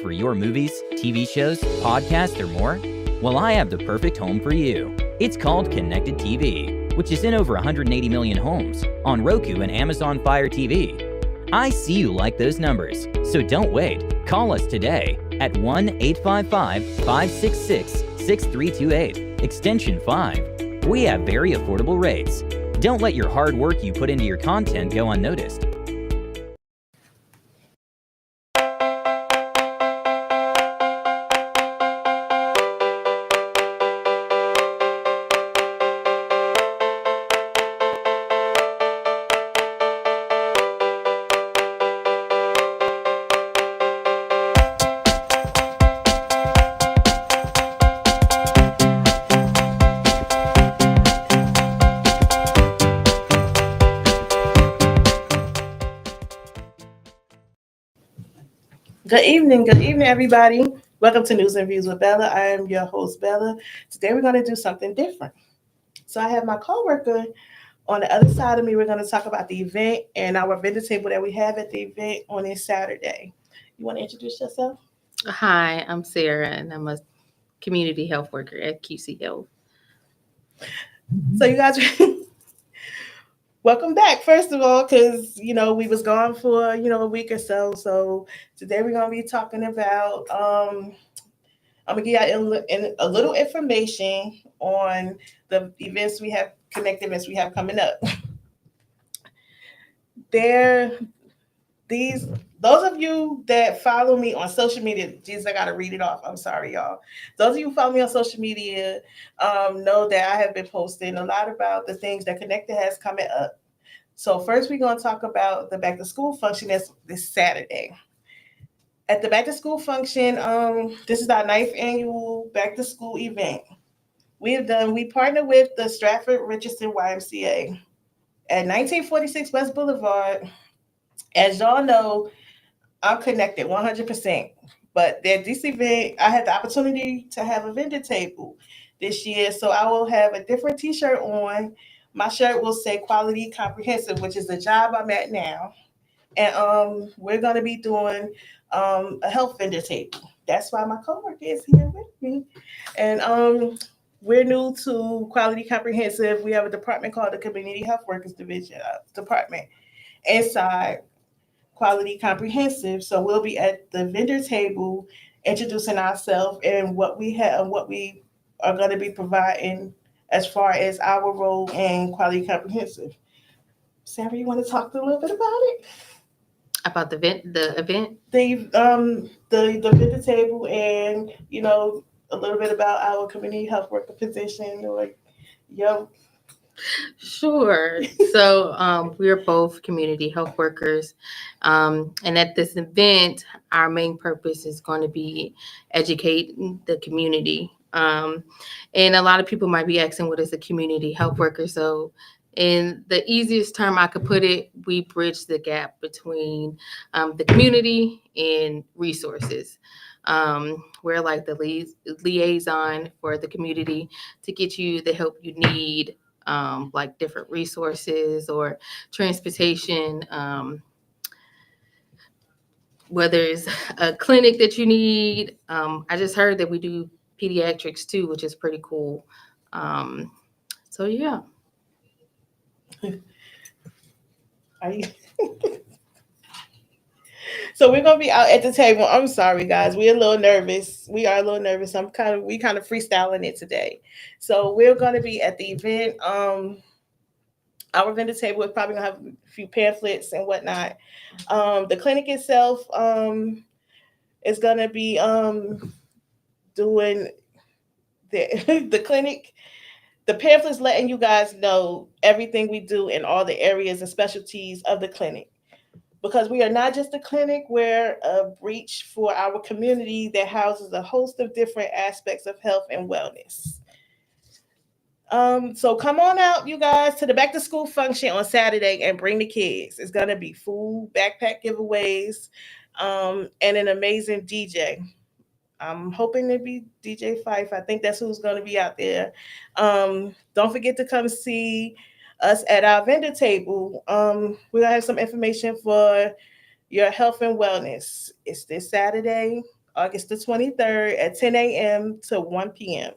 for your movies, TV shows, podcasts, or more? Well, I have the perfect home for you. It's called Connected TV, which is in over 180 million homes on Roku and Amazon Fire TV. I see you like those numbers, so don't wait. Call us today at 1-855-566-6328, extension 5. We have very affordable rates. Don't let your hard work you put into your content go unnoticed. Good evening, everybody. Welcome to News and Views with Bella. I am your host, Bella. Today we're going to do something different. So I have my coworker on the other side of me. We're going to talk about the event and our vendor table that we have at the event on this Saturday. You want to introduce yourself? Hi, I'm Sarah, and I'm a community health worker at QC Health. So you guys, welcome back, first of all, because, we was gone for, a week or so. So today we're going to be talking about, I'm going to give you a little information on the events we have, connect events we have coming up. Those of you that follow me on social media, Jesus, I gotta read it off. I'm sorry, y'all. Those of you who follow me on social media know that I have been posting a lot about the things that Connected has coming up. So first, we're gonna talk about the back to school function that's this Saturday. At the back to school function, this is our 9th annual back to school event. We partnered with the Stratford Richardson YMCA at 1946 West Boulevard. As y'all know, I'm connected 100%. But at this event, I had the opportunity to have a vendor table this year. So I will have a different t-shirt on. My shirt will say Quality Comprehensive, which is the job I'm at now. And we're going to be doing a health vendor table. That's why my coworker is here with me. And we're new to Quality Comprehensive. We have a department called the Community Health Workers Division Department inside Quality Comprehensive. So we'll be at the vendor table introducing ourselves and what we have and what we are going to be providing as far as our role in Quality Comprehensive. Sarah, you want to talk a little bit about it? About the event? The vendor table and, a little bit about our community health worker position or Sure. So we're both community health workers. And at this event, our main purpose is going to be educating the community. And a lot of people might be asking, what is a community health worker? So in the easiest term I could put it, we bridge the gap between the community and resources. We're like the liaison for the community to get you the help you need, like different resources or transportation, whether it's a clinic that you need. I just heard that we do pediatrics too, which is pretty cool. So yeah. Are you? So we're gonna be out at the table. I'm sorry, guys. We're a little nervous. We are a little nervous. We kind of freestyling it today. So we're gonna be at the event. Our vendor table is probably gonna have a few pamphlets and whatnot. The clinic itself is gonna be doing the clinic. The pamphlets letting you guys know everything we do in all the areas and specialties of the clinic. Because we are not just a clinic, we're a breach for our community that houses a host of different aspects of health and wellness. So come on out, you guys, to the back to school function on Saturday and bring the kids. It's gonna be food, backpack giveaways, and an amazing DJ. I'm hoping to be DJ Fife. I think that's who's gonna be out there. Don't forget to come see us at our vendor table. We're gonna have some information for your health and wellness. It's this Saturday, August the 23rd at 10 a.m. to 1 p.m.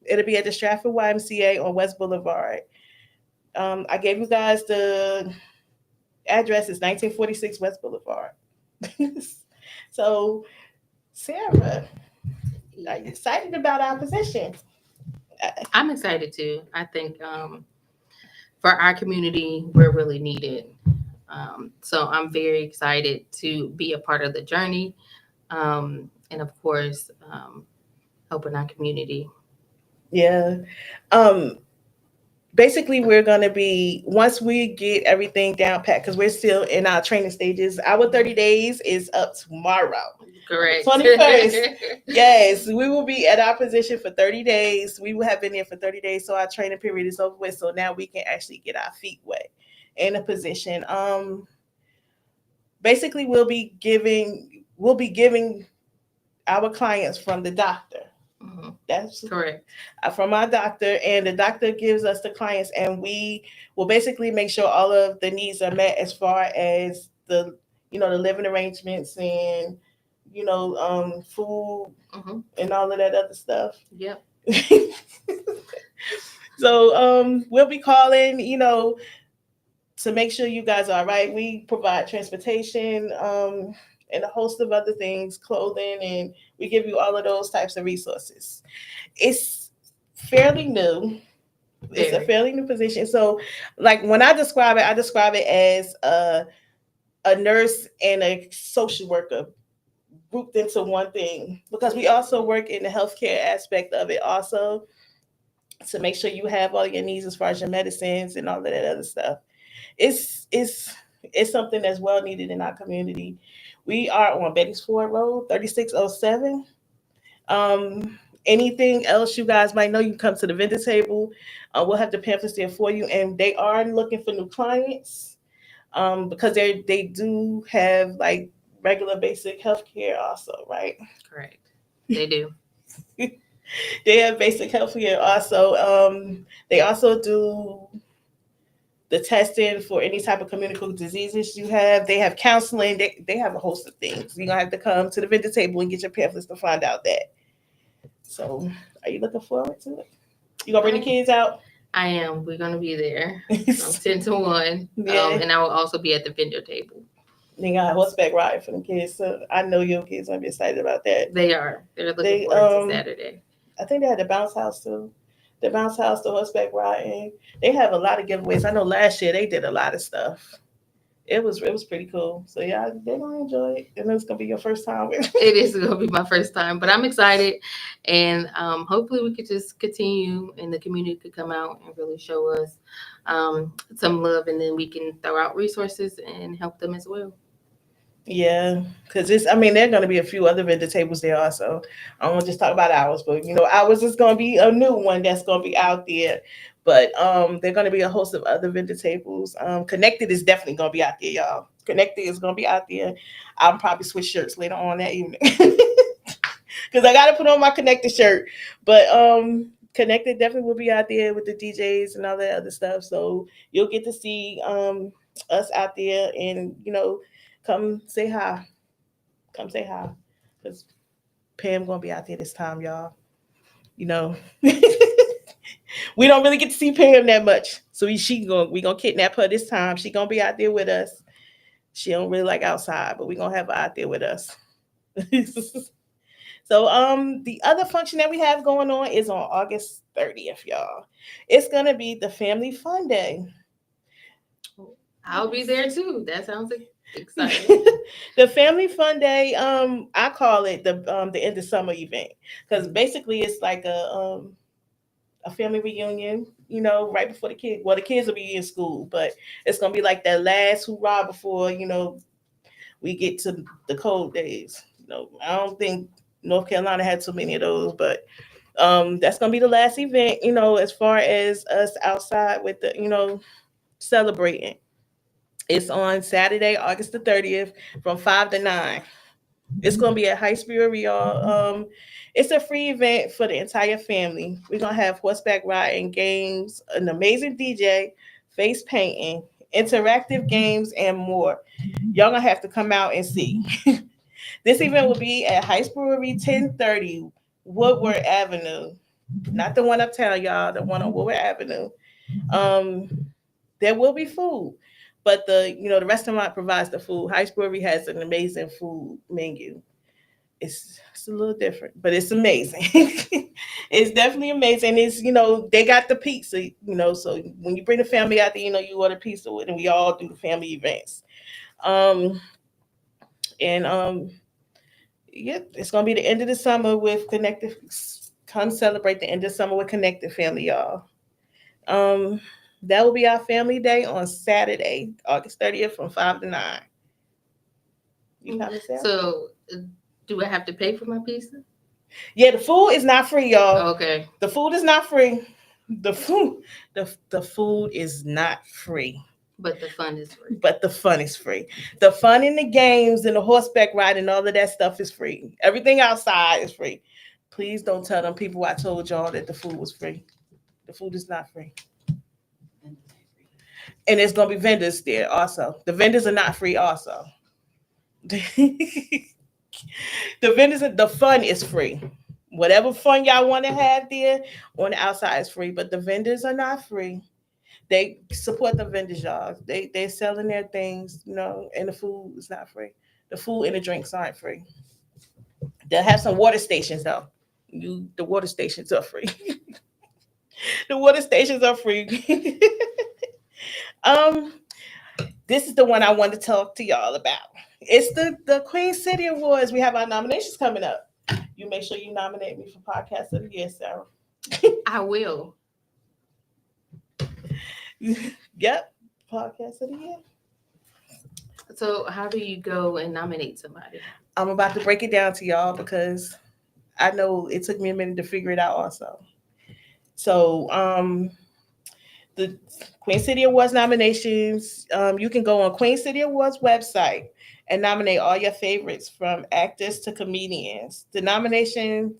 It'll be at the Stratford YMCA on West Boulevard. I gave you guys the address is 1946 West Boulevard. So, Sarah, are you excited about our position? I'm excited too. I think for our community, we're really needed. So I'm very excited to be a part of the journey, and of course, helping our community. Yeah. Basically, we're going to be, once we get everything down pat, because we're still in our training stages, our 30 days is up tomorrow. Correct. 21st. Yes, we will be at our position for 30 days. We will have been there for 30 days, so our training period is over with. So now we can actually get our feet wet in a position. Basically, we'll be giving our clients from the doctor. Mhm. That's Correct. from our doctor, and the doctor gives us the clients, and we will basically make sure all of the needs are met as far as the the living arrangements and food Mhm. and all of that other stuff. Yep. So we'll be calling to make sure you guys are all right. We provide transportation and a host of other things, clothing, and we give you all of those types of resources. It's fairly new. It's a Very. fairly new position. So, like when I describe it as a nurse and a social worker grouped into one thing, because we also work in the healthcare aspect of it also, to make sure you have all your needs as far as your medicines and all of that other stuff. It's something that's well needed in our community. We are on Bettisford Road, 3607. Anything else you guys might know, you can come to the vendor table. We'll have the pamphlets there for you, and they are looking for new clients because they do have like regular basic health care also, right? Correct. They do. They have basic health care also. They also do the testing for any type of communicable diseases you have. They have counseling. They have a host of things. You're gonna have to come to the vendor table and get your pamphlets to find out that. So, are you looking forward to it? You gonna bring the kids out? I am. We're gonna be there from 10 to 1. Yeah. And I will also be at the vendor table. They got a horseback ride for the kids, so I know your kids gonna be excited about that. They are. They're looking forward to Saturday. I think they had the bounce house too. The bounce house, the horseback riding. They have a lot of giveaways. I know last year they did a lot of stuff. It was pretty cool. So yeah, they're gonna enjoy it, and it's gonna be your first time. It is going to be my first time, but I'm excited, and hopefully we could just continue, and the community could come out and really show us some love, and then we can throw out resources and help them as well. Yeah, because they're going to be a few other vendor tables there also. I don't want to just talk about ours, but ours is going to be a new one that's going to be out there. But they're going to be a host of other vendor tables. Connected is definitely going to be out there, y'all. Connected is going to be out there. I'll probably switch shirts later on that evening because I got to put on my Connected shirt. But Connected definitely will be out there with the DJs and all that other stuff. So you'll get to see us out there, and come say hi. Come say hi. Because Pam gonna be out there this time, y'all. We don't really get to see Pam that much. So we gonna kidnap her this time. She gonna be out there with us. She don't really like outside, but we gonna have her out there with us. So the other function that we have going on is on August 30th, y'all. It's gonna be the Family Fun Day. I'll be there too. That sounds exciting. The Family Fun Day, I call it the end of summer event, because basically it's like a family reunion, right before the kids. Well, the kids will be in school, but it's gonna be like that last hoorah before we get to the cold days. I don't think North Carolina had so many of those, but that's gonna be the last event, as far as us outside with the celebrating. It's on Saturday, August the 30th from 5 to 9. It's going to be at High Brewery, y'all. It's a free event for the entire family. We're going to have horseback riding, games, an amazing DJ, face painting, interactive games, and more. Y'all going to have to come out and see. This event will be at Heights Brewery, 1030 Woodward Avenue. Not the one uptown, y'all, the one on Woodward Avenue. There will be food, but the restaurant provides the food. Heights Brewery has an amazing food menu. It's a little different, but it's amazing. It's definitely amazing. It's they got the pizza, so when you bring the family out there, you order pizza with, and we all do the family events. Um, and yeah, it's gonna be the end of the summer with Connected. Come celebrate the end of summer with Connected Family, y'all. Um, that will be our family day on Saturday, August 30th from 5 to 9. You coming, Sam? So, do I have to pay for my pizza? Yeah, the food is not free, y'all. Okay. The food is not free. The food is not free. But the fun is free. But the fun is free. The fun in the games and the horseback ride and all of that stuff is free. Everything outside is free. Please don't tell them people I told y'all that the food was free. The food is not free. And there's gonna be vendors there also. The vendors are not free also. The fun is free. Whatever fun y'all want to have there on the outside is free, but the vendors are not free. They support the vendors, y'all. They're selling their things, and the food is not free. The food and the drinks aren't free. They'll have some water stations though. The water stations are free. The water stations are free. This is the one I wanted to talk to y'all about. It's the Queen City Awards. We have our nominations coming up. You make sure you nominate me for Podcast of the Year, Sarah. I will. Yep, Podcast of the Year. So how do you go and nominate somebody? I'm about to break it down to y'all because I know it took me a minute to figure it out also. So the Queen City Awards nominations, you can go on Queen City Awards website and nominate all your favorites from actors to comedians. The nomination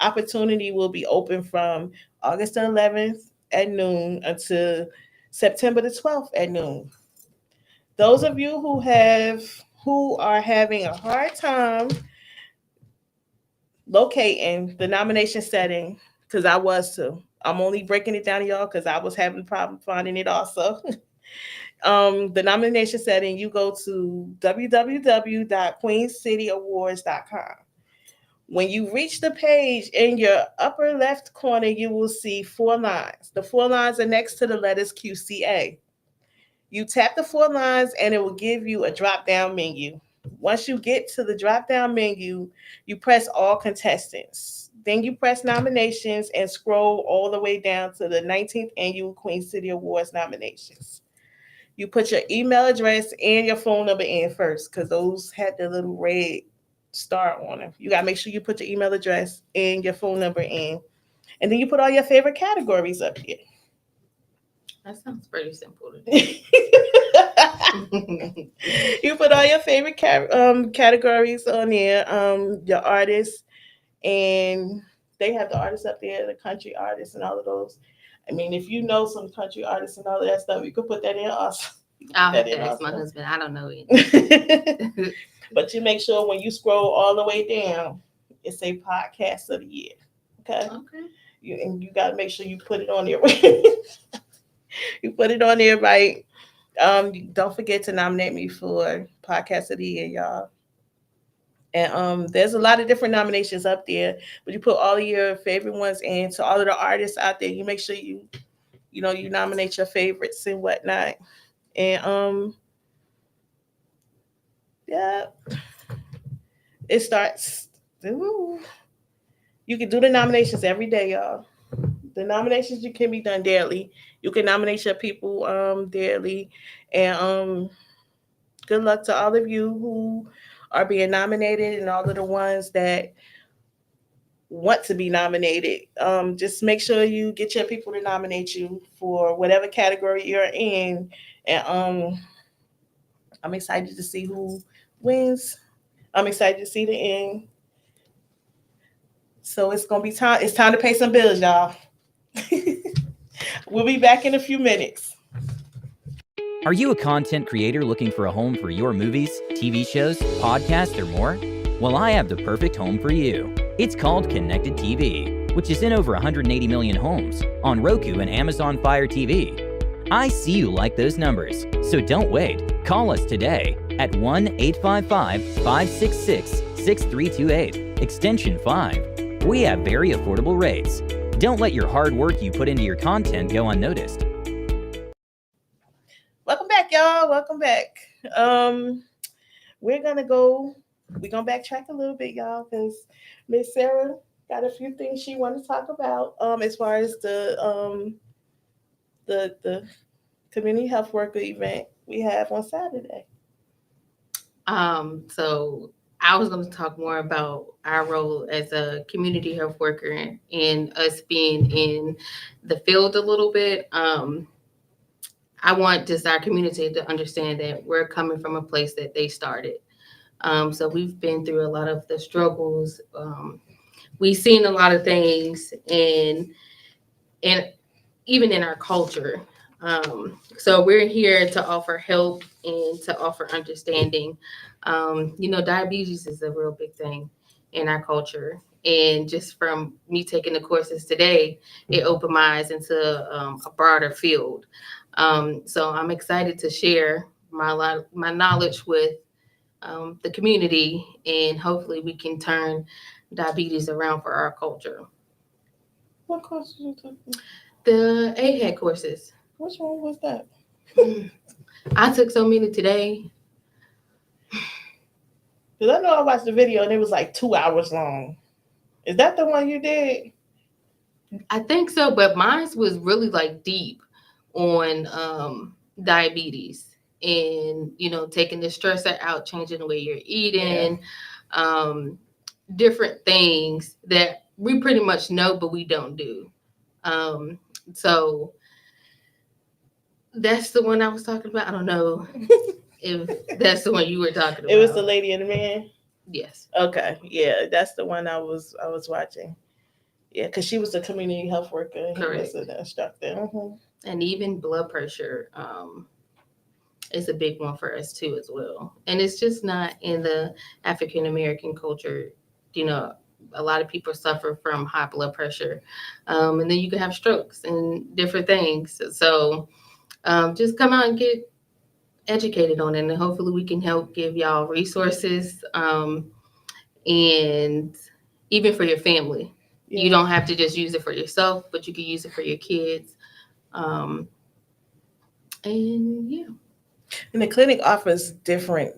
opportunity will be open from August the 11th at noon until September the 12th at noon. Those of you who are having a hard time locating the nomination setting, because I was too. I'm only breaking it down to y'all because I was having a problem finding it also. The nomination setting, you go to www.queencityawards.com. When you reach the page, in your upper left corner, you will see 4 lines. The 4 lines are next to the letters QCA. You tap the 4 lines and it will give you a drop-down menu. Once you get to the drop-down menu, you press all contestants. Then you press nominations and scroll all the way down to the 19th Annual Queen City Awards nominations. You put your email address and your phone number in first because those had the little red star on them. You got to make sure you put your email address and your phone number in. And then you put all your favorite categories up here. That sounds pretty simple to do. You put all your favorite categories on there, your artists, and they have the artists up there, the country artists and all of those. I mean, if you know some country artists and all of that stuff, you could put that in also. I'll have to ask my husband. I don't know it. But you make sure when you scroll all the way down, it's a Podcast of the Year. Okay. You got to make sure you put it on there. You put it on there right. Don't forget to nominate me for Podcast of the Year, y'all. And there's a lot of different nominations up there, but you put all of your favorite ones in. To all of the artists out there, you make sure you nominate your favorites and whatnot. And yeah, it starts. Ooh. You can do the nominations every day, y'all. The nominations can be done daily. You can nominate your people daily. And good luck to all of you who are being nominated and all of the ones that want to be nominated. Just make sure you get your people to nominate you for whatever category you're in. And I'm excited to see who wins. I'm excited to see the end. So it's gonna be time. It's time to pay some bills, y'all. We'll be back in a few minutes. Are you a content creator looking for a home for your movies, TV shows, podcasts, or more? Well, I have the perfect home for you. It's called Connected TV, which is in over 180 million homes on Roku and Amazon Fire TV. I see you like those numbers, so don't wait. Call us today at 1-855-566-6328, extension 5. We have very affordable rates. Don't let your hard work you put into your content go unnoticed. Welcome back, y'all. Welcome back. We're gonna backtrack a little bit, y'all, because Miss Sarah got a few things she want to talk about. As far as the community health worker event we have on Saturday. So I was going to talk more about our role as a community health worker and us being in the field a little bit. I want just our community to understand that we're coming from a place that they started. So we've been through a lot of the struggles. We've seen a lot of things and even in our culture. So we're here to offer help and to offer understanding. Diabetes is a real big thing in our culture. And just from me taking the courses today, it opened my eyes into a broader field. So I'm excited to share my knowledge with the community, and hopefully we can turn diabetes around for our culture. What courses you took? The AHEAD courses. Which one was that? I took so many today. Because I know I watched the video and it was like 2 hours long. Is that the one you did? I think so, but mine was really like deep on diabetes and, taking the stressor out, changing the way you're eating, different things that we pretty much know, but we don't do. So that's the one I was talking about. I don't know if that's the one you were talking about. It was the lady and the man? Yes. Okay. Yeah, that's the one I was watching. Yeah, because she was a community health worker and he was an instructor. Mm-hmm. And even blood pressure is a big one for us too as well. And it's just not in the African American culture. A lot of people suffer from high blood pressure. And then you can have strokes and different things. So just come out and get educated on it, and hopefully we can help give y'all resources and even for your family. Yeah. You don't have to just use it for yourself, but you can use it for your kids. And the clinic offers different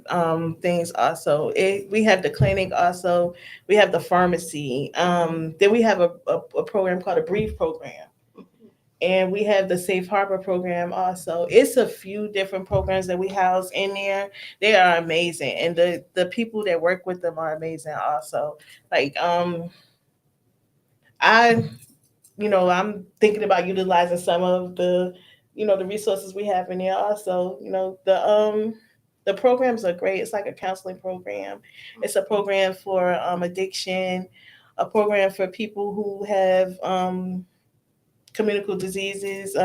things also. We have the clinic also. We have the pharmacy. Then we have a program called a Breathe program. And we have the Safe Harbor program also. It's a few different programs that we house in there. They are amazing. And the people that work with them are amazing also. Like, I'm thinking about utilizing some of the resources we have in there also. The programs are great. It's like a counseling program. It's a program for addiction, a program for people who have communicable diseases,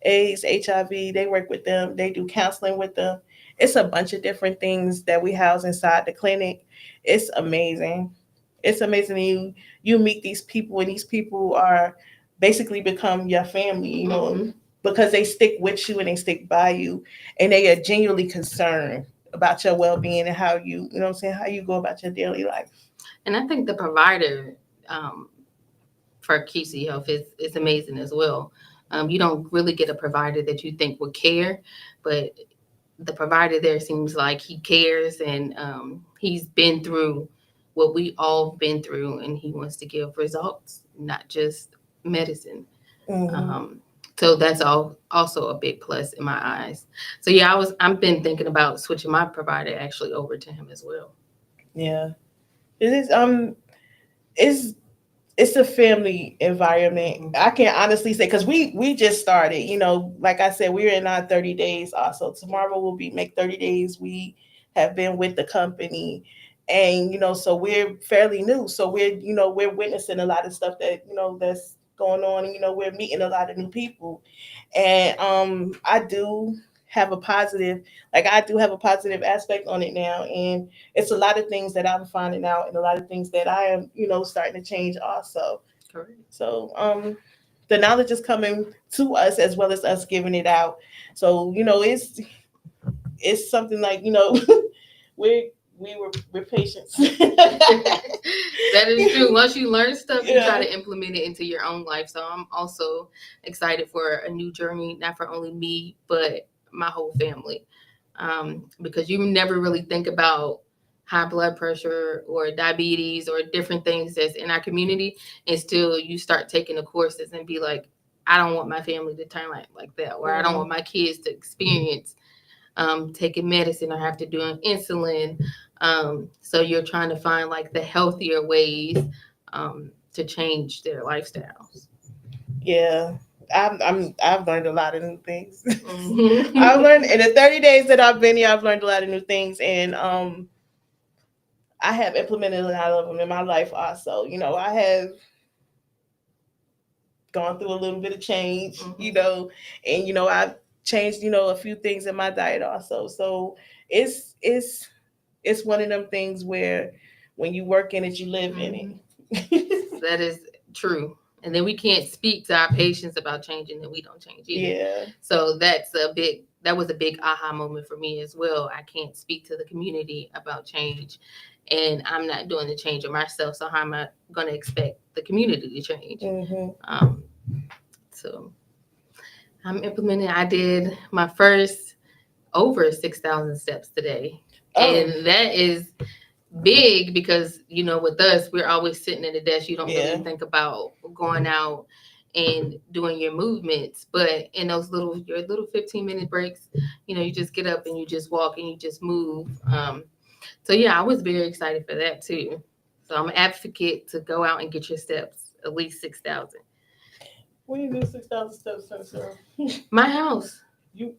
AIDS, HIV. They work with them. They do counseling with them. It's a bunch of different things that we house inside the clinic. It's amazing. It's amazing. You meet these people, and these people are basically become your family, because they stick with you and they stick by you, and they are genuinely concerned about your well-being and how you, how you go about your daily life. And I think the provider for QC Health is amazing as well. You don't really get a provider that you think would care, but the provider there seems like he cares, and he's been through what we all been through, and he wants to give results, not just medicine. Mm-hmm. So that's also a big plus in my eyes. So yeah, I've been thinking about switching my provider actually over to him as well. Yeah, it is. It's a family environment. I can honestly say, because we just started, like I said, we're in our 30 days also. Tomorrow will make 30 days. We have been with the company, and, so we're fairly new. So we're witnessing a lot of stuff that, that's going on. And, we're meeting a lot of new people. And I do have a positive, like I do have a positive aspect on it now. And it's a lot of things that I'm finding out and a lot of things that I am, starting to change also. Correct. So the knowledge is coming to us as well as us giving it out. So, it's something like, we're patients. That is true. Once you learn stuff, you try Yeah. to implement it into your own life. So I'm also excited for a new journey, not for only me, but my whole family. Because you never really think about high blood pressure or diabetes or different things that's in our community until you start taking the courses and be like, I don't want my family to turn like that, or I don't want my kids to experience taking medicine or have to do an insulin. So you're trying to find like the healthier ways to change their lifestyles. Yeah. I've learned a lot of new things. Mhm. I've learned in the 30 days that I've been here, I've learned a lot of new things, and I have implemented a lot of them in my life also. I have gone through a little bit of change, and I've changed, a few things in my diet also. So it's one of them things where when you work in it, you live in it. That is true. And then we can't speak to our patients about changing, and we don't change either. Yeah. So that was a big aha moment for me as well. I can't speak to the community about change, and I'm not doing the change of myself. So how am I going to expect the community to change? Mm-hmm. So I'm implementing. I did my first over 6,000 steps today, and that is big because with us, we're always sitting at a desk. You don't really think about going out and doing your movements, but in those your little 15-minute breaks, you just get up and you just walk and you just move. So yeah, I was very excited for that too. So I'm an advocate to go out and get your steps, at least 6,000. When you do 6,000 steps, sir? My house. You?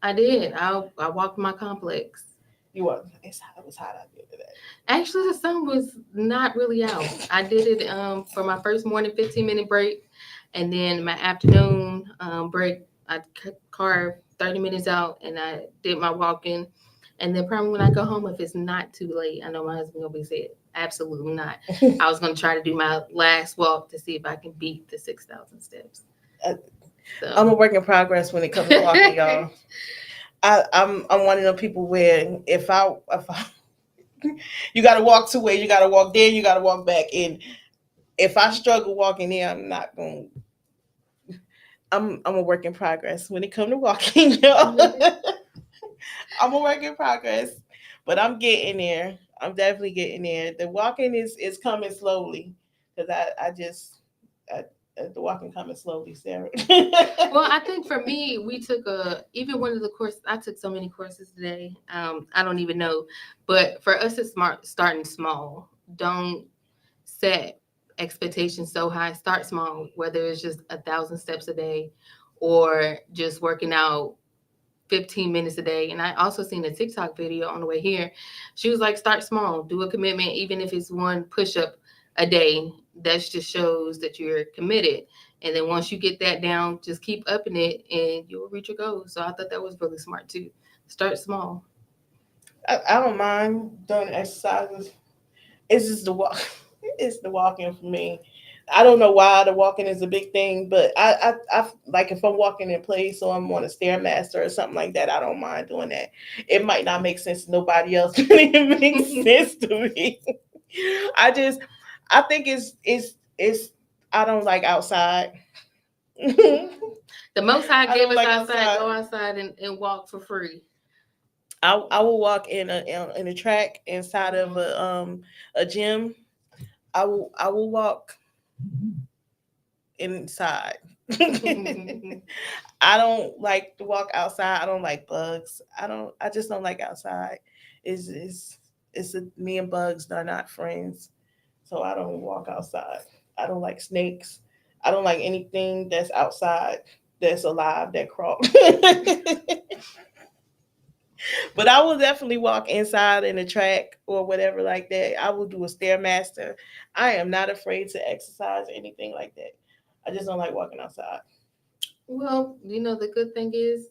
I did. I walked my complex. You what? It was hot out there today. Actually, the sun was not really out. I did it for my first morning 15-minute break, and then my afternoon break. I carved 30 minutes out, and I did my walking. And then probably when I go home, if it's not too late, I know my husband will be saying, absolutely not. I was going to try to do my last walk to see if I can beat the 6,000 steps. So. I'm a work in progress when it comes to walking, y'all. I'm one of the people where if I you got to walk 2 ways, you got to walk there, you got to walk back, and if I struggle walking there, I'm not going. I'm a work in progress when it comes to walking, y'all. I'm a work in progress, but I'm getting there. I'm definitely getting there. The walking is coming slowly because the walking coming slowly, Sarah. Well, I think for me, we took even one of the courses. I took so many courses today. I don't even know, but for us, it's starting small. Don't set expectations so high. Start small, whether it's just 1,000 steps a day or just working out 15 minutes a day. And I also seen a TikTok video on the way here. She was like, start small, do a commitment, even if it's one push-up a day. That just shows that you're committed. And then once you get that down, just keep upping it and you'll reach your goals. So I thought that was really smart too. Start small. I don't mind doing exercises. It's just the walk. It's the walking for me. I don't know why the walking is a big thing, but I like if I'm walking in place or I'm on a stairmaster or something like that, I don't mind doing that. It might not make sense to nobody else, but it makes sense to me. I think it's I don't like outside. The Most High gave us like outside. Go outside and walk for free. I will walk in a track inside of a gym. I will walk inside. I don't like to walk outside. I don't like bugs. I just don't like outside. Me and bugs are not friends. So I don't walk outside. I don't like snakes. I don't like anything that's outside that's alive that crawl. But I will definitely walk inside in a track or whatever like that. I will do a stairmaster. I am not afraid to exercise or anything like that. I just don't like walking outside. Well, the good thing is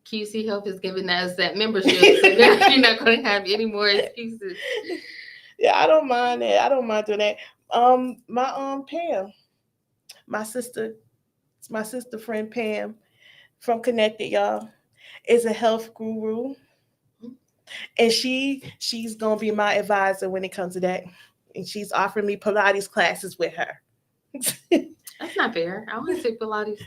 QC Health is giving us that membership, so now you're not going to have any more excuses. Yeah, I don't mind that. I don't mind doing that. My Pam, my sister, my sister friend Pam from Connected, y'all, is a health guru, and she's gonna be my advisor when it comes to that. And she's offering me Pilates classes with her. That's not fair. I want to take Pilates.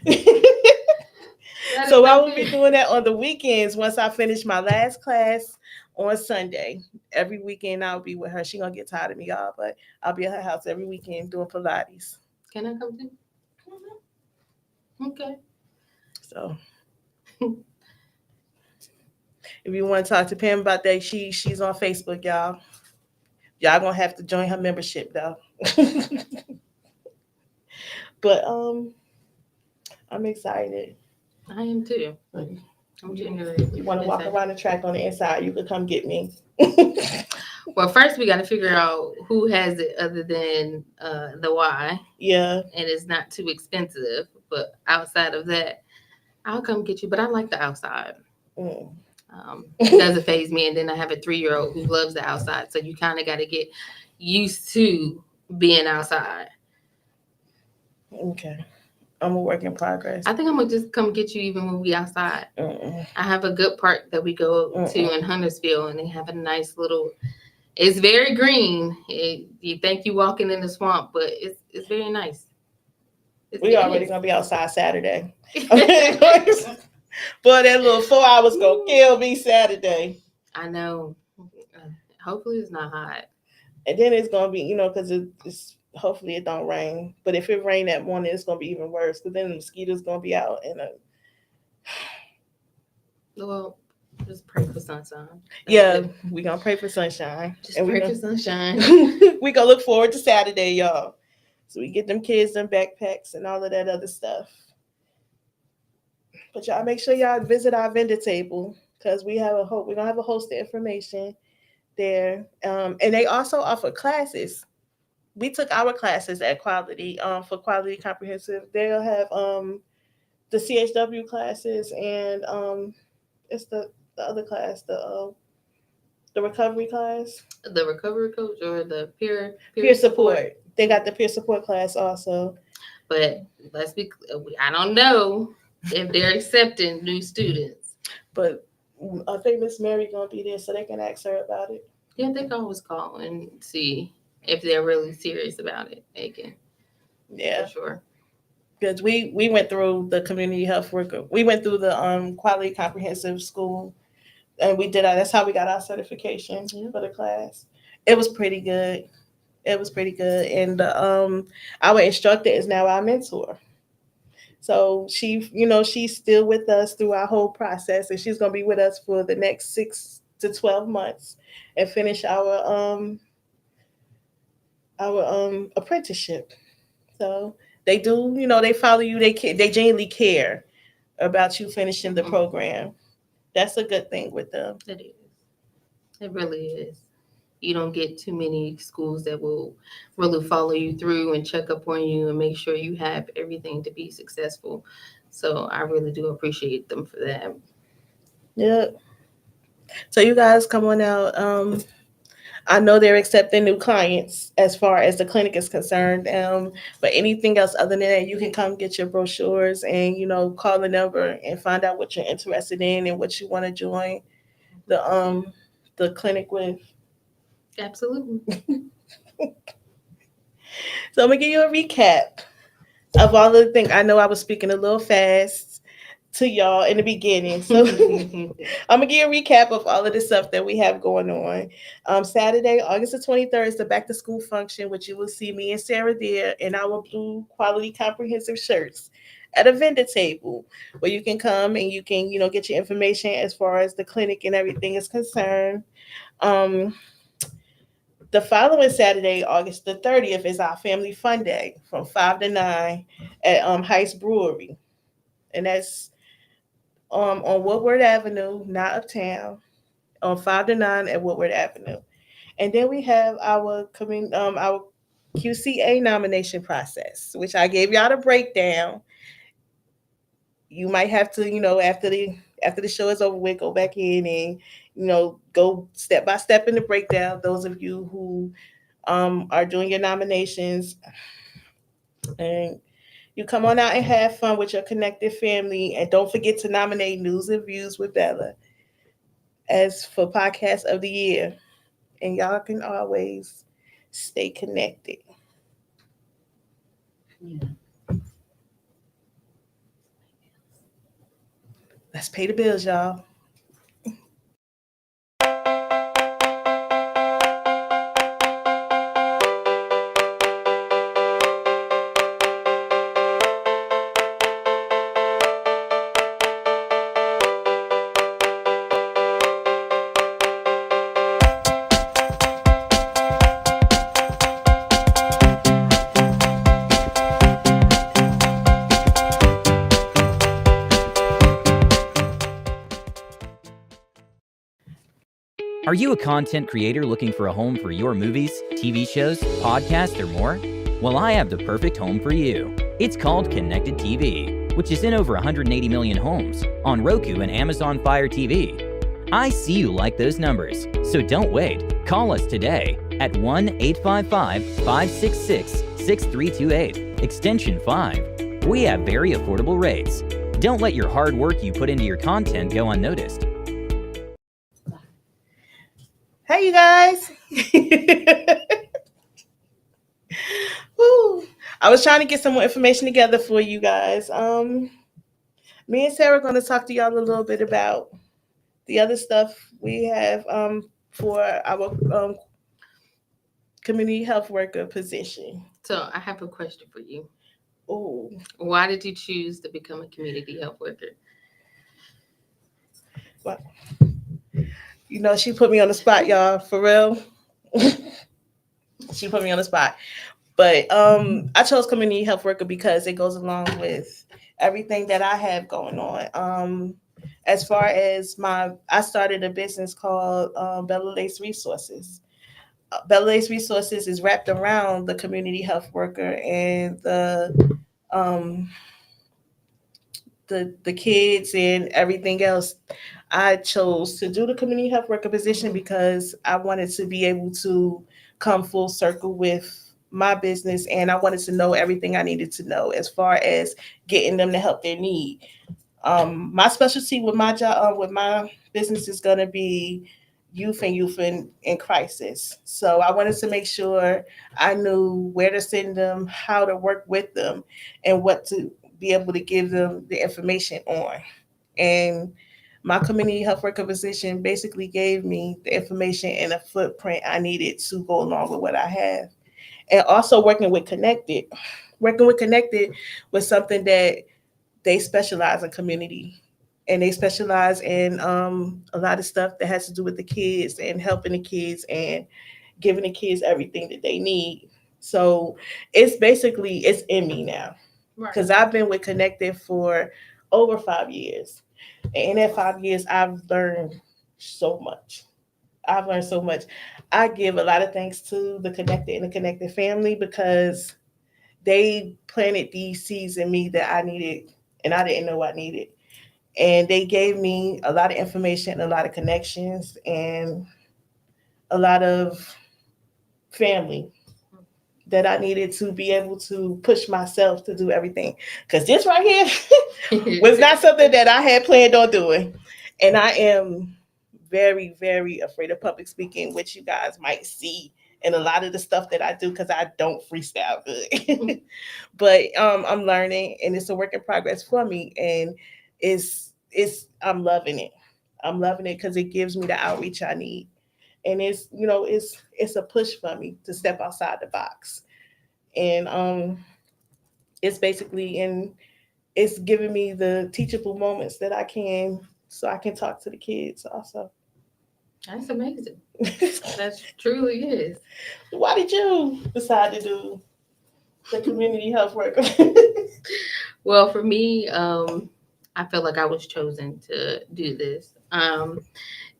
So I will be doing that on the weekends once I finish my last class on Sunday. Every weekend I'll be with her. She gonna get tired of me, y'all, but I'll be at her house every weekend doing Pilates. Can I come too? Okay. So if you want to talk to Pam about that, she's on Facebook, y'all. Y'all gonna have to join her membership though. But I'm excited. I am too. I'm genuinely. You want to walk around the track on the inside, you could come get me. Well, first we got to figure out who has it other than the Y. Yeah. And it's not too expensive. But outside of that, I'll come get you. But I like the outside. It doesn't faze me. And then I have a 3-year-old who loves the outside. So you kind of got to get used to being outside. Okay. I'm a work in progress. I think I'm going to just come get you even when we outside. I have a good park that we go to in Huntersville. And they have a nice little... It's very green. You think you're walking in the swamp, but it's very nice. We already going to be outside Saturday. Boy, that little 4 hours gonna kill me Saturday. I know. Hopefully it's not hot. And then it's gonna be, because it's hopefully it don't rain. But if it rain that morning, it's gonna be even worse. Because then the mosquitoes gonna be out and. Well, just pray for sunshine. We gonna pray for sunshine. Just pray for sunshine. We gonna look forward to Saturday, y'all. So we get them kids them backpacks and all of that other stuff. But y'all make sure y'all visit our vendor table because we're gonna have a host of information there. And they also offer classes. We took our classes at Quality for Quality Comprehensive. They'll have the CHW classes and it's the other class, the recovery class. The recovery coach or the peer support. They got the peer support class also. But I don't know if they're accepting new students. But I think Miss Mary gonna be there so they can ask her about it. Yeah, they can always call and see if they're really serious about it. They can. Yeah. For sure. Because we went through the community health worker. We went through the Quality Comprehensive School and we did that's how we got our certification for the class. It was pretty good. And our instructor is now our mentor. So she's still with us through our whole process, and she's gonna be with us for the next 6 to 12 months and finish our apprenticeship. So they do, they follow you. They genuinely care about you finishing the program. That's a good thing with them. It is. It really is. You don't get too many schools that will really follow you through and check up on you and make sure you have everything to be successful. So I really do appreciate them for that. Yeah. So you guys come on out. I know they're accepting new clients as far as the clinic is concerned. But anything else other than that, you can come get your brochures and, call the number and find out what you're interested in and what you want to join the clinic with. Absolutely. So I'm gonna give you a recap of all the things. I know I was speaking a little fast to y'all in the beginning, so I'm gonna give you a recap of all of the stuff that we have going on. Saturday, August the 23rd is the back to school function, which you will see me and Sarah there in our blue Quality Comprehensive shirts at a vendor table where you can come and you can get your information as far as the clinic and everything is concerned. The following Saturday, August the 30th, is our family fun day from 5 to 9 at Heights Brewery. And that's on Woodward Avenue, not uptown, on 5 to 9 at Woodward Avenue. And then we have our QCA nomination process, which I gave y'all the breakdown. You might have to, after the show is over with, go back in and, go step by step in the breakdown. Those of you who are doing your nominations, and you come on out and have fun with your connected family. And don't forget to nominate News and Views with Bella as for podcast of the year. And y'all can always stay connected. Yeah. Let's pay the bills, y'all. Are you a content creator looking for a home for your movies, TV shows, podcasts, or more? Well, I have the perfect home for you. It's called Connected TV, which is in over 180 million homes on Roku and Amazon Fire TV. I see you like those numbers, so don't wait. Call us today at 1-855-566-6328, extension 5. We have very affordable rates. Don't let your hard work you put into your content go unnoticed. Hey, you guys. Woo. I was trying to get some more information together for you guys. Me and Sarah are going to talk to y'all a little bit about the other stuff we have for our community health worker position. So I have a question for you. Oh, Why did you choose to become a community health worker? well, she put me on the spot, y'all, for real. She put me on the spot. But I chose community health worker because it goes along with everything that I have going on. As far as I started a business called Bella Lace Resources. Bella Lace Resources is wrapped around the community health worker and the kids and everything else. I chose to do the community health worker position because I wanted to be able to come full circle with my business, and I wanted to know everything I needed to know as far as getting them the help they need. My specialty with my job, with my business, is going to be youth in crisis. So I wanted to make sure I knew where to send them, how to work with them, and what to be able to give them the information on. And my community health worker position basically gave me the information and a footprint I needed to go along with what I have. And also working with Connected was something that they specialize in community, and they specialize in a lot of stuff that has to do with the kids and helping the kids and giving the kids everything that they need. So it's in me now, because I've been with Connected for over 5 years. And in that 5 years, I've learned so much. I give a lot of thanks to the Connected and the Connected family, because they planted these seeds in me that I needed, and I didn't know I needed. And they gave me a lot of information, a lot of connections, and a lot of family that I needed to be able to push myself to do everything. Because this right here was not something that I had planned on doing. And I am very, very afraid of public speaking, which you guys might see in a lot of the stuff that I do, because I don't freestyle good. But I'm learning, and it's a work in progress for me. And I'm loving it. I'm loving it because it gives me the outreach I need. And it's a push for me to step outside the box. And it's basically it's giving me the teachable moments that I can talk to the kids also. That's amazing. That truly is. Why did you decide to do the community health work? Well, for me, I feel like I was chosen to do this.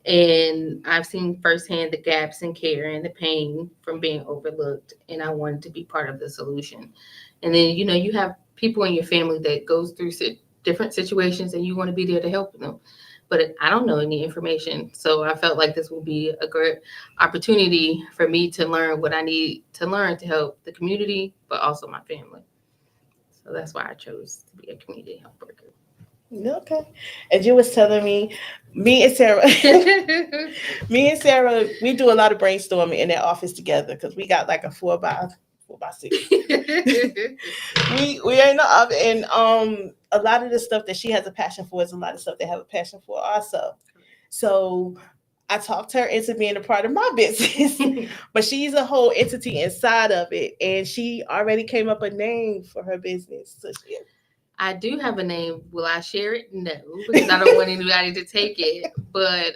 And I've seen firsthand the gaps in care and the pain from being overlooked, and I wanted to be part of the solution. And then, you have people in your family that goes through different situations, and you want to be there to help them. but I don't know any information. So I felt like this would be a great opportunity for me to learn what I need to learn to help the community, but also my family. So that's why I chose to be a community health worker. Okay. And you was telling me, me and Sarah, we do a lot of brainstorming in that office together because we got like a 4x6. We are in the oven, and a lot of the stuff that she has a passion for is a lot of stuff they have a passion for also. So I talked her into being a part of my business, but she's a whole entity inside of it, and she already came up a name for her business. So I do have a name. Will I share it? No, because I don't want anybody to take it. But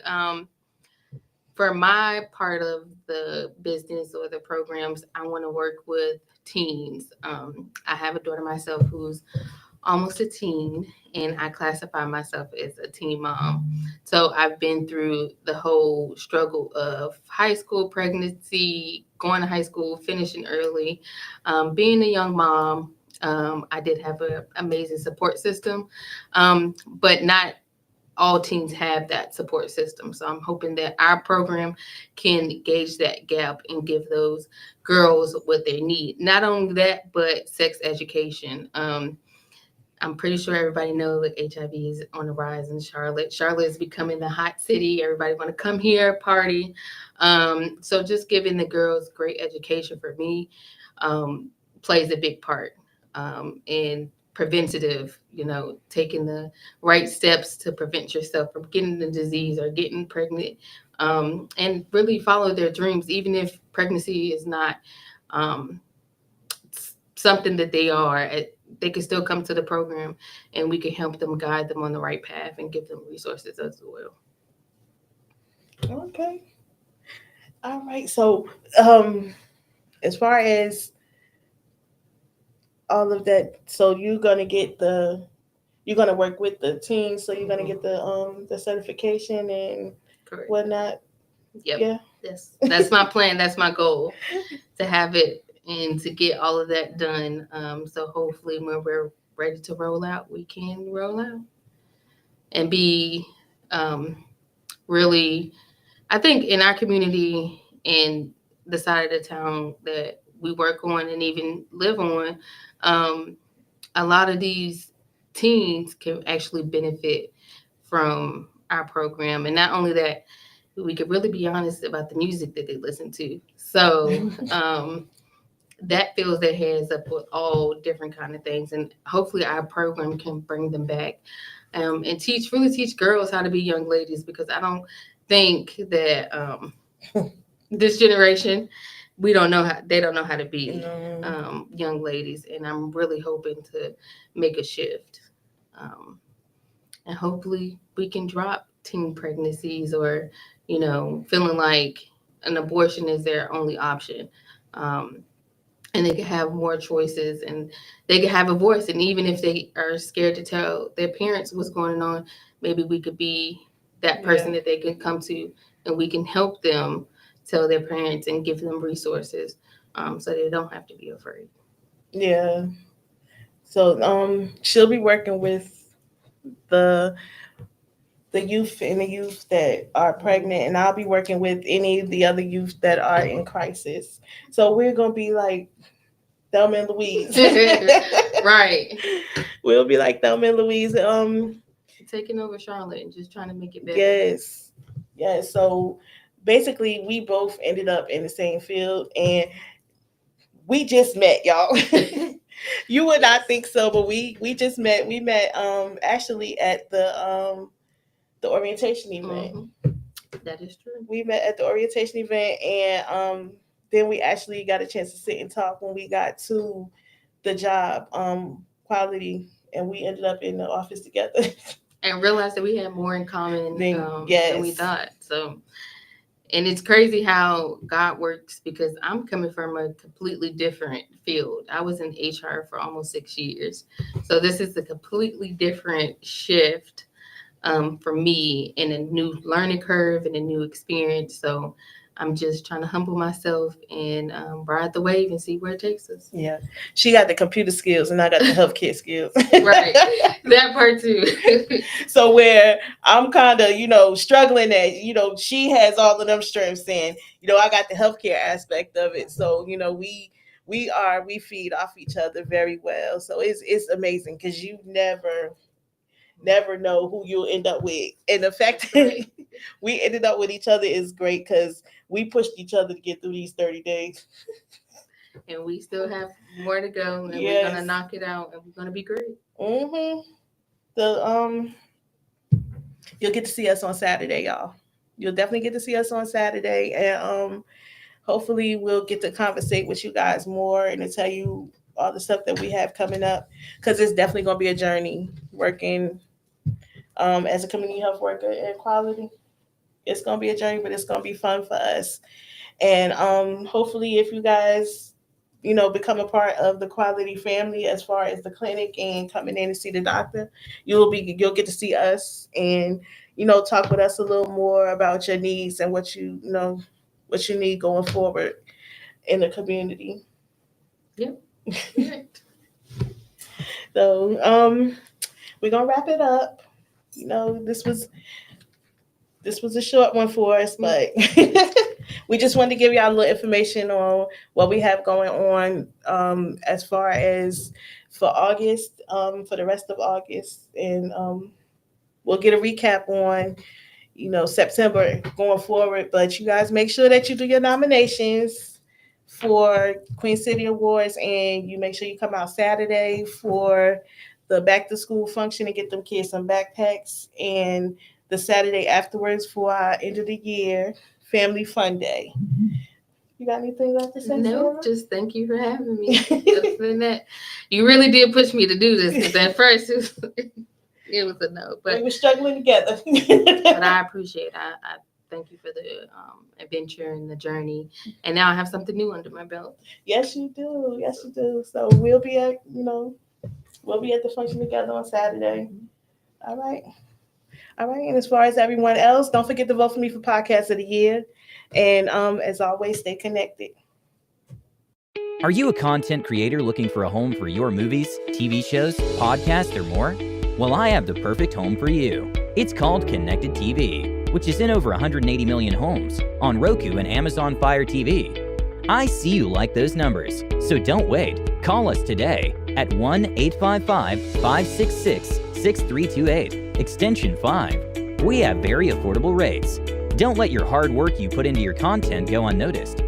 for my part of the business or the programs, I want to work with teens. I have a daughter myself who's almost a teen, and I classify myself as a teen mom. So I've been through the whole struggle of high school, pregnancy, going to high school, finishing early, being a young mom. I did have an amazing support system, but not all teens have that support system. So I'm hoping that our program can gauge that gap and give those girls what they need. Not only that, but sex education. I'm pretty sure everybody knows that HIV is on the rise in Charlotte. Charlotte is becoming the hot city. Everybody want to come here, party. So just giving the girls great education for me plays a big part. And preventative, taking the right steps to prevent yourself from getting the disease or getting pregnant, and really follow their dreams, even if pregnancy is not something that they can still come to the program, and we can help them, guide them on the right path, and give them resources as well. Okay. All right. So, as far as all of that, so you're gonna work with the team, so you're gonna get the certification and Correct. whatnot. Yep. Yeah. That's my plan. That's my goal, to have it and to get all of that done. So hopefully when we're ready to roll out, we can roll out and be really, I think in our community and the side of the town that we work on and even live on, a lot of these teens can actually benefit from our program. And not only that, we could really be honest about the music that they listen to. So that fills their heads up with all different kind of things. And hopefully our program can bring them back and really teach girls how to be young ladies, because I don't think that this generation, they don't know how to be young ladies. And I'm really hoping to make a shift. And hopefully we can drop teen pregnancies or, feeling like an abortion is their only option. And they can have more choices, and they can have a voice. And even if they are scared to tell their parents what's going on, maybe we could be that person that they can come to, and we can help them tell their parents and give them resources, so they don't have to be afraid. Yeah. So she'll be working with the youth and the youth that are pregnant, and I'll be working with any of the other youth that are in crisis. So we're gonna be like Thelma and Louise. Right. We'll be like Thelma and Louise. Taking over Charlotte and just trying to make it better. Yes. So basically, we both ended up in the same field, and we just met, y'all. You would not think so, but we just met. We met actually at the orientation event. Mm-hmm. That is true. We met at the orientation event, and then we actually got a chance to sit and talk when we got to the job, quality, and we ended up in the office together. And realized that we had more in common than we thought. So, and it's crazy how God works, because I'm coming from a completely different field. I was in HR for almost 6 years. So this is a completely different shift for me, and a new learning curve and a new experience. So I'm just trying to humble myself and ride the wave and see where it takes us. Yeah. She got the computer skills and I got the healthcare skills. Right. That part too. So where I'm kind of, struggling at, she has all of them strengths and, I got the healthcare aspect of it. So, we feed off each other very well. So it's amazing because you never know who you'll end up with. And the fact that we ended up with each other is great because we pushed each other to get through these 30 days. And we still have more to go, and Yes. we're gonna knock it out, and we're gonna be great. Mm-hmm. You'll get to see us on Saturday, y'all. You'll definitely get to see us on Saturday, and hopefully we'll get to conversate with you guys more and to tell you all the stuff that we have coming up, because it's definitely going to be a journey working as a community health worker in quality. It's going to be a journey, but it's going to be fun for us. And hopefully if you guys, become a part of the quality family as far as the clinic and coming in to see the doctor, you'll get to see us and, talk with us a little more about your needs and what you need going forward in the community. Yep. So we're gonna wrap it up. This was a short one for us, but we just wanted to give y'all a little information on what we have going on as far as for August, for the rest of August, and we'll get a recap on September going forward. But you guys make sure that you do your nominations for Queen City Awards, and you make sure you come out Saturday for the back to school function and get them kids some backpacks, and the Saturday afterwards for our end of the year family fun day. You got anything else to say? No, Sarah? just thank you for having me. Other than that, you really did push me to do this, because at first it was a no, but we were struggling together. but I appreciate it. I thank you for the adventure and the journey, and now I have something new under my belt. Yes, you do. Yes, you do. So we'll be at the function together on Saturday. All right. And as far as everyone else, don't forget to vote for me for Podcast of the Year. And as always, stay connected. Are you a content creator looking for a home for your movies, TV shows, podcasts, or more? Well, I have the perfect home for you. It's called Connected TV, which is in over 180 million homes on Roku and Amazon Fire TV. I see you like those numbers, so don't wait. Call us today at 1-855-566-6328, extension 5. We have very affordable rates. Don't let your hard work you put into your content go unnoticed.